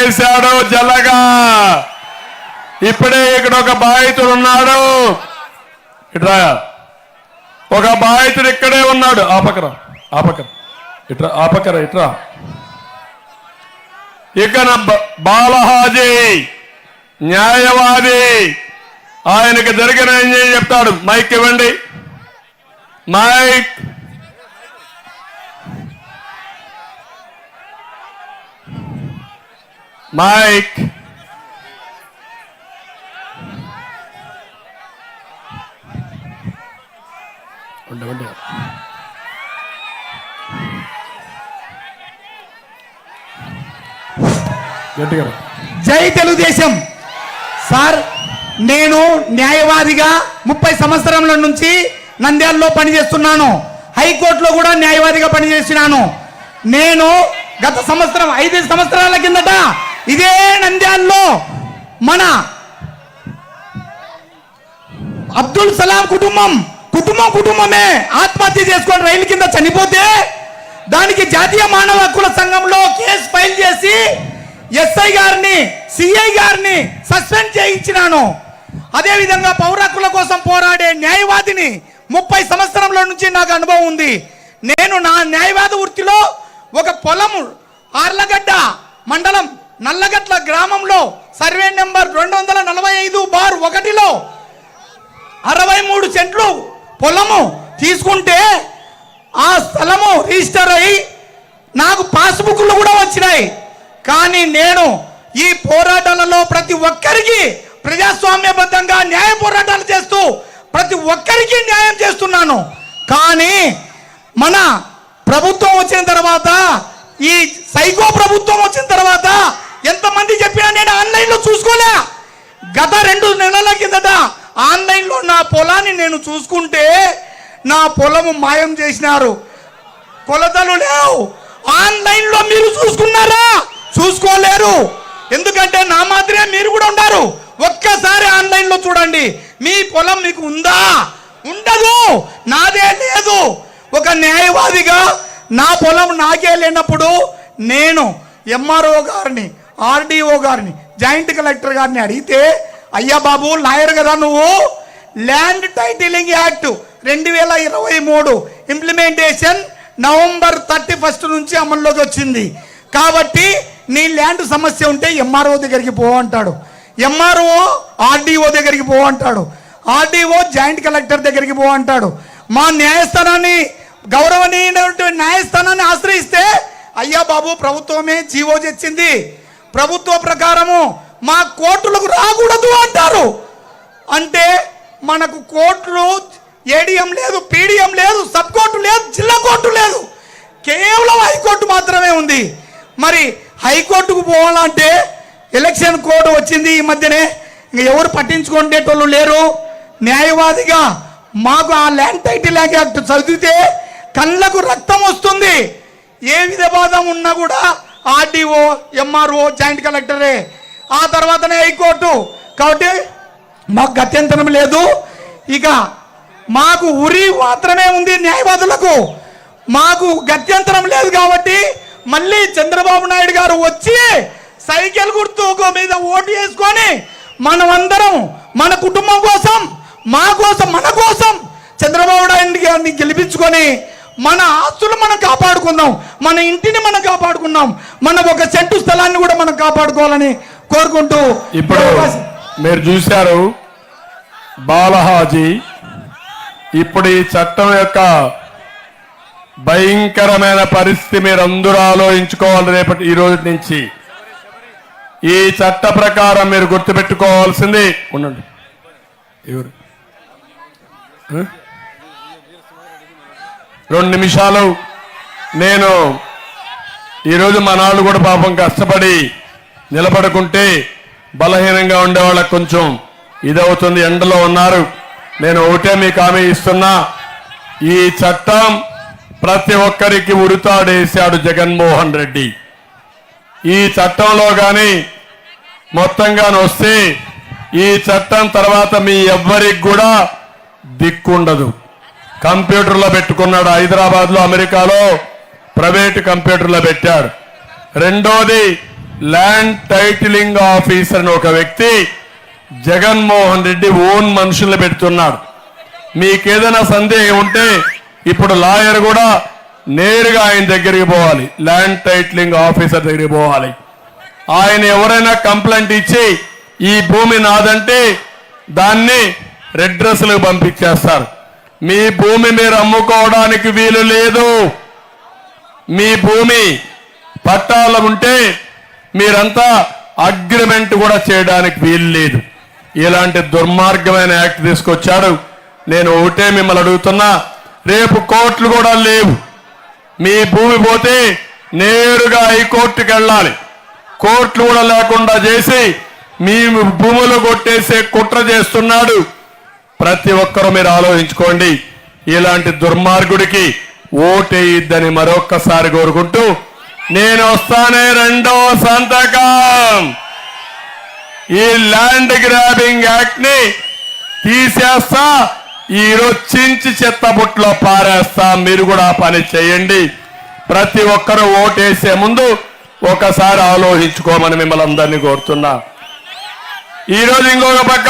వేశాడు జల్లగా. ఇప్పుడే ఇక్కడ ఒక బాధితుడు ఉన్నాడు. ఇట్రా ఒక బాధితుడు ఇక్కడే ఉన్నాడు. ఆపకరా ఆపకర ఇట్రా ఆపకర ఇట్రా. ఇక బాలహాజీ న్యాయవాది ఆయనకి జరిగిన ఏం చెప్తాడు. మైక్ ఇవ్వండి. మైక్. మైక్. జై తెలుగుదేశం. సార్, నేను న్యాయవాదిగా 30 సంవత్సరాల నుంచి నంద్యాలలో పనిచేస్తున్నాను. హైకోర్టులో కూడా న్యాయవాదిగా పనిచేస్తున్నాను. నేను గత సంవత్సరం 5 సంవత్సరాల కిందట ఇదే నంద్యాలలో మన అబ్దుల్ సలాం కుటుంబమే ఆత్మహత్య చేసుకొని రైలు కింద చనిపోతే దానికి జాతీయ మానవ హక్కుల సంఘంలో కేసు ఫైల్ చేసి ఎస్ఐ గారిని సిఐ గారిని సస్పెండ్ చేయించినాను. అదేవిధంగా పౌర హక్కుల కోసం పోరాడే న్యాయవాదిని 30 సంవత్సరాల నుంచి నాకు అనుభవం ఉంది. నేను నా న్యాయవాద వృత్తిలో ఒక పొలము ఆర్లగడ్డ మండలం నల్లగట్ల గ్రామంలో సర్వే నెంబర్ 245/1లో 63 సెంట్లు పొలము తీసుకుంటే ఆ స్థలము రిజిస్టర్ అయి నాకు పాస్బుక్లు కూడా వచ్చినాయి. కానీ నేను ఈ పోరాటాలలో ప్రతి ఒక్కరికి ప్రజాస్వామ్యబద్ధంగా న్యాయ పోరాటాలు చేస్తూ ప్రతి ఒక్కరికి న్యాయం చేస్తున్నాను. కానీ మన ప్రభుత్వం వచ్చిన తర్వాత, ఈ సైకో ప్రభుత్వం వచ్చిన తర్వాత ఎంతమంది చెప్పినా నేను ఆన్లైన్లో చూసుకోలే. గత 2 నెలల కిందట ఆన్లైన్లో నా పొలాన్ని నేను చూసుకుంటే నా పొలము మాయం చేసినారు. కొలతలు లేవు. ఆన్లైన్లో మీరు చూసుకున్నారా? చూసుకోలేరు. ఎందుకంటే నా మాదిరే మీరు కూడా ఉండారు. ఒక్కసారి ఆన్లైన్లో చూడండి. మీ పొలం మీకు ఉందా? ఉండదు. నాదే లేదు. ఒక న్యాయవాదిగా నా పొలం నాకే లేనప్పుడు నేను ఎంఆర్ఓ గారిని, ఆర్డీఓ గారిని, జాయింట్ కలెక్టర్ గారిని అడిగితే, అయ్యా బాబు లాయర్ కదా నువ్వు, land titling act 2023 implementation November 31 నుంచి అమల్లోకి వచ్చింది. కాబట్టి నీ ల్యాండ్ సమస్య ఉంటే ఎంఆర్ఓ దగ్గరికి పో అంటాడు. ఎంఆర్ఓ ఆర్డీఓ దగ్గరికి పో అంటాడు. ఆర్డీఓ జాయింట్ కలెక్టర్ దగ్గరికి పో అంటాడు. మా న్యాయస్థానాన్ని, గౌరవనీయమైనటువంటి న్యాయస్థానాన్ని ఆశ్రయిస్తే, అయ్యా బాబు ప్రభుత్వమే జీవో తెచ్చింది, ప్రభుత్వ ప్రకారము మా కోర్టులకు రాకూడదు అంటారు. అంటే మనకు కోర్టులు ఏడీఎం లేదు, పీడిఎం లేదు, సబ్ కోర్టు లేదు, జిల్లా కోర్టు లేదు, కేవలం హైకోర్టు మాత్రమే ఉంది. మరి హైకోర్టుకు పోవాలంటే ఎలక్షన్ కోడ్ వచ్చింది ఈ మధ్యనే, ఇంకా ఎవరు పట్టించుకునేటోళ్ళు లేరు. న్యాయవాదిగా మాకు ఆ ల్యాండ్ టైటిల్ యాక్ట్ చదివితే కళ్ళకు రక్తం వస్తుంది. ఏ విధవాదం ఉన్నా కూడా ఆర్డీఓ, ఎంఆర్ఓ, జాయింట్ కలెక్టరే, ఆ తర్వాతనే హైకోర్టు. కాబట్టి మాకు గత్యంతరం లేదు. ఇక మాకు ఉరి మాత్రమే ఉంది న్యాయవాదులకు. మాకు గత్యంతరం లేదు కాబట్టి మళ్ళీ చంద్రబాబు నాయుడు గారు వచ్చి సైకిల్ గుర్తు మీద ఓటు వేసుకొని మనమందరం మన కుటుంబం కోసం, మా కోసం, మన కోసం చంద్రబాబు నాయుడు గారిని గెలిపించుకొని మన ఆస్తులు మనం కాపాడుకుందాం, మన ఇంటిని మనం కాపాడుకుందాం, మన ఒక సెంటు స్థలాన్ని కూడా మనం కాపాడుకోవాలని కోరుకుంటూ. ఇప్పుడు మీరు చూశారు బాలహాజీ. ఇప్పుడు ఈ చట్టం యొక్క భయంకరమైన పరిస్థితి మీరు అందరూ ఆలోచించుకోవాలి. రేపటి ఈ రోజు నుంచి ఈ చట్ట ప్రకారం మీరు గుర్తుపెట్టుకోవాల్సింది, ఉండండి ఎవరు 2 నిమిషాలు. నేను ఈరోజు మా నాళ్ళు కూడా పాపం కష్టపడి నిలబడుకుంటే బలహీనంగా ఉండే వాళ్ళకు కొంచెం ఇదవుతుంది, ఎండలో ఉన్నారు. నేను ఒకటే మీకు హామీ ఇస్తున్నా, ఈ చట్టం ప్రతి ఒక్కరికి ఉరితాడేశాడు జగన్మోహన్ రెడ్డి. ఈ చట్టంలో కానీ మొత్తంగా వస్తే ఈ చట్టం తర్వాత మీ ఎవ్వరికి కూడా దిక్కుండదు. కంప్యూటర్లో పెట్టుకున్నాడు. హైదరాబాద్లో, అమెరికాలో ప్రైవేటు కంప్యూటర్లో పెట్టాడు. రెండోది ల్యాండ్ టైటిలింగ్ ఆఫీసర్ అని ఒక వ్యక్తి జగన్మోహన్ రెడ్డి ఓన్ మనుషుల్ని పెడుతున్నాడు. మీకేదైనా సందేహం ఉంటే ఇప్పుడు లాయర్ కూడా నేరుగా ఆయన దగ్గరికి పోవాలి, ల్యాండ్ టైటిలింగ్ ఆఫీసర్ దగ్గరికి పోవాలి. ఆయన ఎవరైనా కంప్లైంట్ ఇచ్చి ఈ భూమి నాదంటే దాన్ని రెడ్రెస్లకు పంపించేస్తారు. మీ భూమి మీరు అమ్ముకోవడానికి వీలు లేదు. మీ భూమి పట్టాలు ఉంటే మీరంతా అగ్రిమెంట్ కూడా చేయడానికి వీలు లేదు. ఇలాంటి దుర్మార్గమైన యాక్ట్ తీసుకొచ్చాడు. నేను ఒకటే మిమ్మల్ని అడుగుతున్నా, రేపు కోర్టులు కూడా లేవు. మీ భూమి పోతే నేరుగా హైకోర్టుకి వెళ్ళాలి. కోర్టులు కూడా లేకుండా చేసి మీ భూములు కొట్టేసే కుట్ర చేస్తున్నాడు. ప్రతి ఒక్కరూ మీరు ఆలోచించుకోండి. ఇలాంటి దుర్మార్గుడికి ఓటేయిద్దని మరొక్కసారి కోరుకుంటూ నేను వస్తానే రెండో సంతకం. ఈ ల్యాండ్ గ్రాబింగ్ యాక్ట్ ని తీసేస్తా, ఈరోజు చించి చెత్త బుట్లో పారేస్తా. మీరు కూడా ఆ పని చేయండి. ప్రతి ఒక్కరూ ఓటేసే ముందు ఒకసారి ఆలోచించుకోమని మిమ్మల్ని అందరినీ కోరుతున్నా. ఈరోజు ఇంకొక పక్క